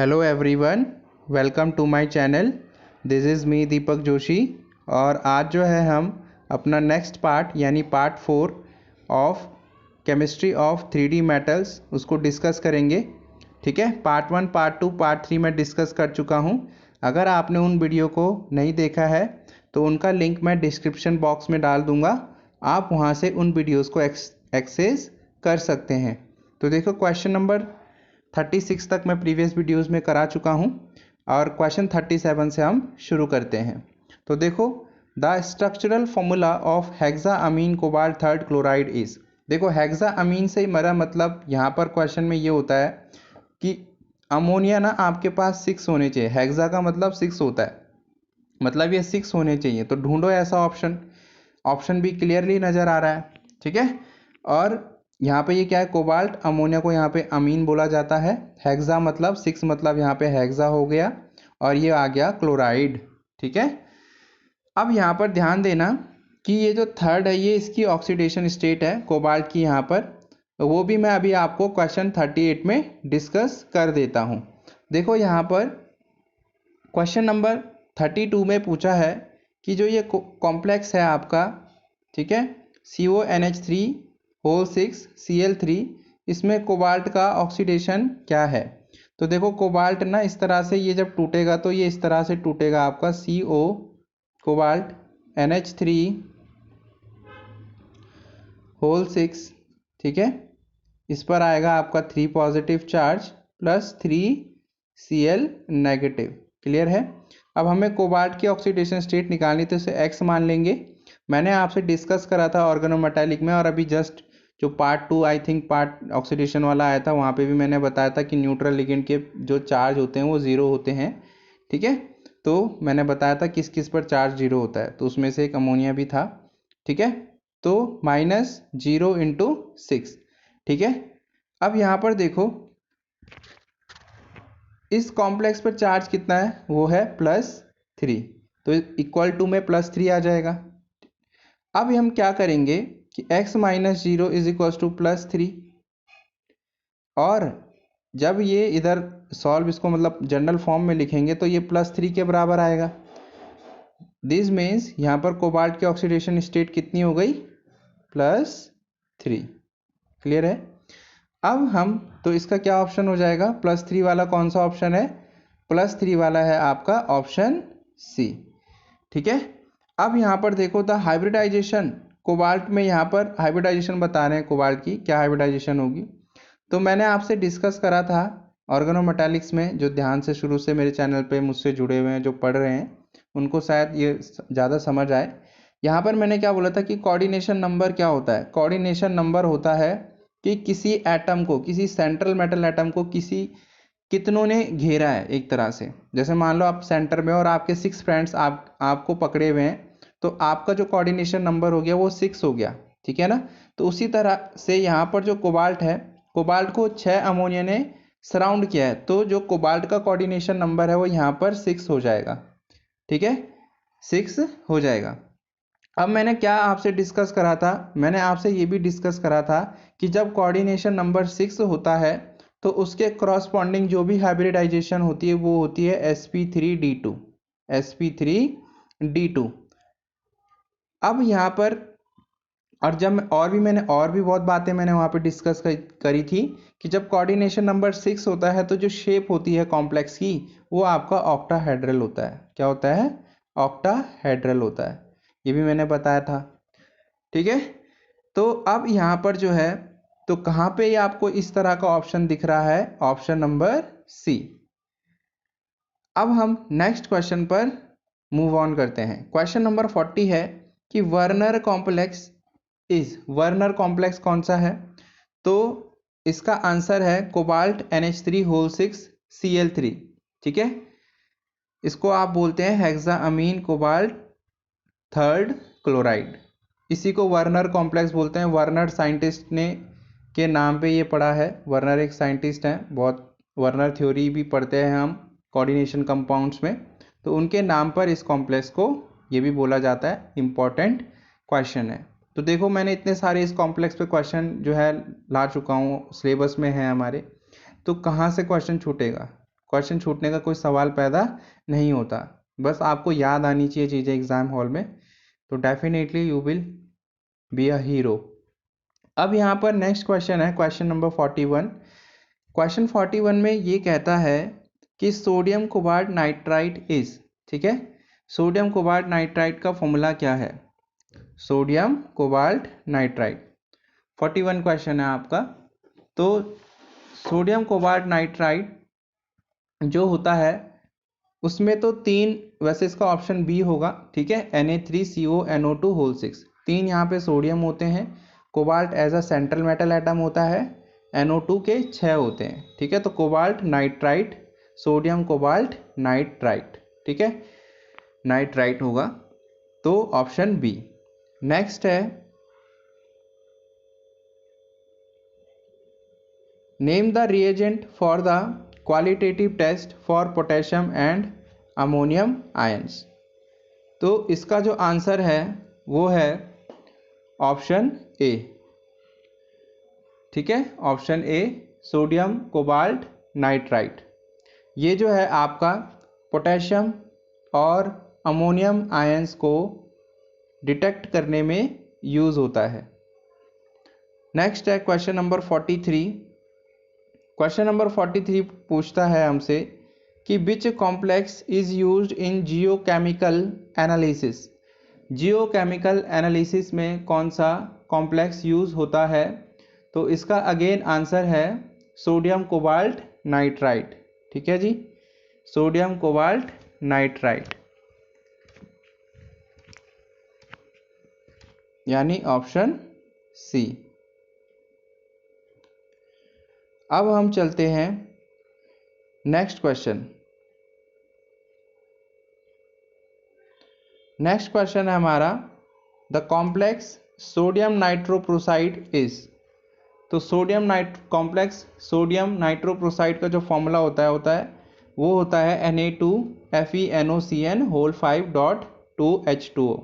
Hello everyone, welcome to my channel. This is me Deepak Joshi. और आज जो है हम अपना नेक्स्ट पार्ट यानी part 4 of chemistry of 3D metals उसको डिस्कस करेंगे। ठीक है, पार्ट 1, पार्ट 2, पार्ट 3 मैं डिस्कस कर चुका हूँ। अगर आपने उन वीडियो को नहीं देखा है तो उनका लिंक मैं डिस्क्रिप्शन बॉक्स में डाल दूँगा, आप वहाँ से उन वीडियोज़ को एक्सेस कर सकते हैं। तो देखो, क्वेश्चन नंबर 36 तक मैं प्रीवियस वीडियोस में करा चुका हूं और क्वेश्चन 37 से हम शुरू करते हैं। तो देखो, the structural formula of hexa amine cobalt third chloride is. देखो, हेक्सा अमीन से मेरा मतलब यहाँ पर क्वेश्चन में ये होता है कि अमोनिया ना आपके पास 6 होने चाहिए। हेक्सा का मतलब 6 होता है, मतलब ये 6 होने चाहिए। तो ढूंढो ऐसा ऑप्शन भी क्लियरली नज़र आ रहा है। ठीक है, और यहाँ पे ये क्या है, कोबाल्ट, अमोनिया को यहाँ पे अमीन बोला जाता है। हेक्सा मतलब 6, मतलब यहाँ पे हेक्सा हो गया और ये आ गया क्लोराइड। ठीक है, अब यहाँ पर ध्यान देना कि ये जो थर्ड है ये इसकी ऑक्सीडेशन स्टेट है कोबाल्ट की यहाँ पर, वो भी मैं अभी आपको क्वेश्चन 38 में डिस्कस कर देता हूँ। देखो, यहाँ पर क्वेश्चन नंबर 32 में पूछा है कि जो ये कॉम्प्लेक्स है आपका, ठीक है, CONH3 होल 6 Cl3, इसमें कोबाल्ट का ऑक्सीडेशन क्या है। तो देखो, कोबाल्ट ना इस तरह से ये जब टूटेगा तो ये इस तरह से टूटेगा आपका CO कोबाल्ट NH3 होल 6, ठीक है, इस पर आएगा आपका 3 positive charge plus 3 Cl negative. Clear है। अब हमें कोबाल्ट की ऑक्सीडेशन स्टेट निकालनी, तो इसे X मान लेंगे। मैंने आपसे डिस्कस करा था ऑर्गेनोमेटालिक में, और अभी जस्ट जो part 2 I think part oxidation वाला आया था, वहाँ पे भी मैंने बताया था कि न्यूट्रल लिगेंड के जो चार्ज होते हैं वो 0 होते हैं। ठीक है, तो मैंने बताया था किस किस पर चार्ज 0 होता है, तो उसमें से एक अमोनिया भी था। ठीक है, तो -0 × 6। ठीक है, अब यहाँ पर देखो, इस कॉम्प्लेक्स पर चार्ज कितना है, वो है +3, तो इक्वल टू में +3 आ जाएगा। अब हम क्या करेंगे कि x - 0 = +3, और जब ये इधर सॉल्व इसको मतलब जनरल फॉर्म में लिखेंगे तो ये +3 के बराबर आएगा। दिस मीन्स यहाँ पर कोबाल्ट की ऑक्सीडेशन स्टेट कितनी हो गई, +3। क्लियर है। अब हम तो इसका क्या ऑप्शन हो जाएगा, +3 वाला कौन सा ऑप्शन है, +3 वाला है आपका ऑप्शन C। ठीक है, अब यहाँ पर देखो, द हाइब्रिडाइजेशन कोबाल्ट में, यहाँ पर हाइब्रिडाइजेशन बता रहे हैं कोबाल्ट की, क्या हाइब्रिडाइजेशन होगी। तो मैंने आपसे डिस्कस करा था ऑर्गेनोमेटालिक्स में, जो ध्यान से शुरू से मेरे चैनल पे मुझसे जुड़े हुए हैं, जो पढ़ रहे हैं, उनको शायद ये ज़्यादा समझ आए। यहाँ पर मैंने क्या बोला था कि कोऑर्डिनेशन नंबर क्या होता है। कोऑर्डिनेशन नंबर होता है कि किसी एटम को, किसी सेंट्रल मेटल एटम को कितनों ने घेरा है एक तरह से। जैसे मान लो आप सेंटर में और आपके 6 फ्रेंड्स आपको पकड़े हुए हैं, तो आपका जो कोऑर्डिनेशन नंबर हो गया वो 6 हो गया। ठीक है ना। तो उसी तरह से यहाँ पर जो कोबाल्ट है, कोबाल्ट को 6 अमोनिया ने सराउंड किया है, तो जो कोबाल्ट का कोऑर्डिनेशन नंबर है वो यहाँ पर 6 हो जाएगा। ठीक है, 6 हो जाएगा। अब मैंने क्या आपसे डिस्कस करा था, मैंने आपसे ये भी डिस्कस करा था कि जब कोऑर्डिनेशन नंबर 6 होता है तो उसके क्रॉसपॉन्डिंग जो भी हाइब्रिडाइजेशन होती है वो होती है sp3d2, sp3d2। अब यहाँ पर, और जब मैंने और भी बहुत बातें मैंने वहाँ पे डिस्कस करी थी कि जब कोऑर्डिनेशन नंबर 6 होता है तो जो शेप होती है कॉम्प्लेक्स की, वो आपका ऑक्टाहेड्रल होता है। क्या होता है, ऑक्टाहेड्रल होता है, ये भी मैंने बताया था। ठीक है, तो अब यहाँ पर जो है, तो कहाँ पे ये आपको इस तरह का ऑप्शन दिख रहा है, ऑप्शन नंबर C। अब हम नेक्स्ट क्वेश्चन पर मूव ऑन करते हैं। क्वेश्चन नंबर 40 है कि वर्नर कॉम्प्लेक्स वर्नर कॉम्प्लेक्स कौन सा है। तो इसका आंसर है कोबाल्ट NH3 होल 6 Cl3। ठीक है, इसको आप बोलते हैं hexa amine cobalt third chloride. इसी को वर्नर कॉम्प्लेक्स बोलते हैं। वर्नर साइंटिस्ट ने के नाम पे ये पढ़ा है। वर्नर एक साइंटिस्ट हैं, बहुत वर्नर थ्योरी भी पढ़ते हैं हम कोऑर्डिनेशन कंपाउंड्स में, तो उनके नाम पर इस कॉम्प्लेक्स को ये भी बोला जाता है। इम्पॉर्टेंट क्वेश्चन है। तो देखो, मैंने इतने सारे इस कॉम्प्लेक्स पे क्वेश्चन जो है ला चुका हूँ, सिलेबस में है हमारे, तो कहाँ से क्वेश्चन छूटेगा, क्वेश्चन छूटने का कोई सवाल पैदा नहीं होता, बस आपको याद आनी चाहिए चीज़ें एग्ज़ाम हॉल में, तो definitely you will be a hero. अब यहाँ पर नेक्स्ट क्वेश्चन है क्वेश्चन नंबर 41। क्वेश्चन 41 में ये कहता है कि सोडियम कोबाल्ट नाइट्राइट इज, ठीक है, सोडियम कोबाल्ट नाइट्राइट का फॉर्मूला क्या है? सोडियम कोबाल्ट नाइट्राइट 41 क्वेश्चन है आपका। तो सोडियम कोबाल्ट नाइट्राइट जो होता है उसमें तो तीन, वैसे इसका ऑप्शन बी होगा, ठीक है, Na3CO NO2 होल 6, तीन यहाँ पे सोडियम होते हैं, cobalt as a central metal atom होता है, NO2 के 6 होते हैं, ठीक है, तो cobalt nitrite, sodium cobalt nitrite, ठीक है, नाइट्राइट होगा, तो ऑप्शन बी। नेक्स्ट है, name the reagent for the qualitative test for potassium and ammonium ions. तो इसका जो आंसर है वो है ऑप्शन ए, ठीक है, option A sodium cobalt nitrite. ये जो है आपका पोटेशियम और अमोनियम आयंस को डिटेक्ट करने में यूज़ होता है। नेक्स्ट है क्वेश्चन नंबर 43। क्वेश्चन नंबर 43 पूछता है हमसे कि which complex is used in geochemical analysis. Geochemical analysis में कौन सा कॉम्प्लेक्स यूज़ होता है? तो इसका अगेन आंसर है सोडियम कोबाल्ट नाइट्राइट, ठीक है जी, सोडियम कोबाल्ट नाइट्राइट, यानी ऑप्शन सी। अब हम चलते हैं नेक्स्ट क्वेश्चन। नेक्स्ट क्वेश्चन है हमारा the complex sodium nitroprusside is. तो सोडियम कॉम्प्लेक्स सोडियम नाइट्रोप्रोसाइड का जो फॉर्मूला होता है वो होता है Na2FeNOCN होल 5.2H2O।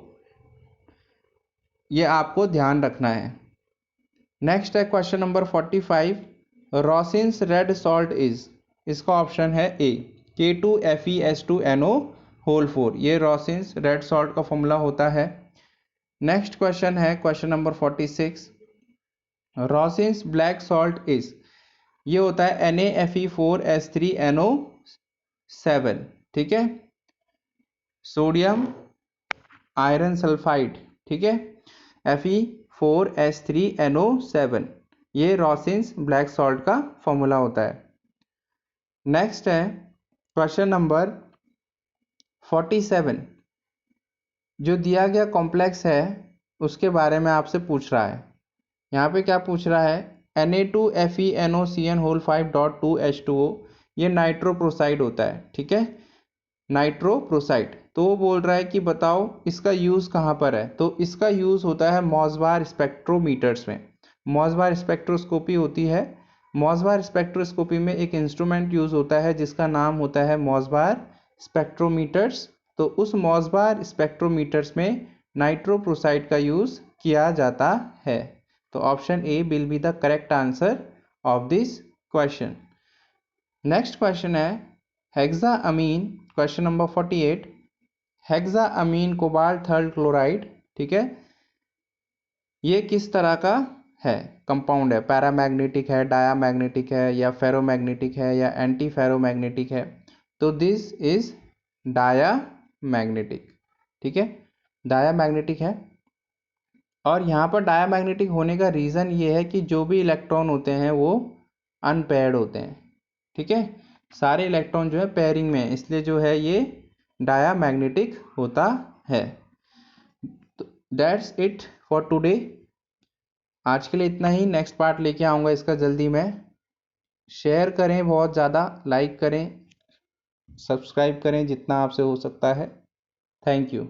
ये आपको ध्यान रखना है। नेक्स्ट है question number 45। Roussin's red salt is, इसका ऑप्शन है ए K2FeS2NO होल 4, ये रॉसिन्स रेड सॉल्ट का फॉर्मूला होता है। नेक्स्ट क्वेश्चन है question number 46। Roussin's black salt is, ये होता है NaFe4S3NO7, ठीक है, सोडियम आयरन सल्फाइड, ठीक है, Fe4S3NO7, ये रॉसिन्स ब्लैक सॉल्ट का फॉर्मूला होता है। नेक्स्ट है क्वेश्चन नंबर 47। जो दिया गया कॉम्प्लेक्स है उसके बारे में आपसे पूछ रहा है। यहाँ पे क्या पूछ रहा है? Na2FeNOCN होल 5.2H2O, ये नाइट्रोप्रोसाइड होता है, ठीक है, नाइट्रोप्रोसाइड। तो वो बोल रहा है कि बताओ इसका यूज़ कहाँ पर है? तो इसका यूज़ होता है मॉसबार स्पेक्ट्रोमीटर्स में। मॉसबार स्पेक्ट्रोस्कोपी होती है। मॉसबार स्पेक्ट्रोस्कोपी में एक इंस्ट्रूमेंट यूज़ होता है जिसका नाम होता है मॉसबार स्पेक्ट्रोमीटर्स। तो उस मॉसबार स्पेक्ट्रोमीटर्स में नाइट्रोप्रोसाइड का यूज़ किया जाता है। तो option A will be the correct answer of this question. Next question है हेक्सा अमीन, question number 48। Hexa amine cobalt third chloride, ठीक है, ये किस तरह का है कंपाउंड है? पैरामैग्नेटिक है, डायामैग्नेटिक है, या फेरोमैग्नेटिक है, या एंटी फेरोमैग्नेटिक है? तो दिस इज डायामैग्नेटिक, ठीक है, डायामैग्नेटिक है। और यहाँ पर डायामैग्नेटिक होने का रीज़न ये है कि जो भी इलेक्ट्रॉन होते हैं वो अनपेयर्ड होते हैं, ठीक है, सारे इलेक्ट्रॉन जो है पेयरिंग में है, इसलिए जो है ये डायामैग्नेटिक होता है। तो दैट्स इट फॉर टुडे। आज के लिए इतना ही। नेक्स्ट पार्ट लेके आऊँगा इसका जल्दी मैं। शेयर करें बहुत ज़्यादा, लाइक करें, सब्सक्राइब करें जितना आपसे हो सकता है। Thank you.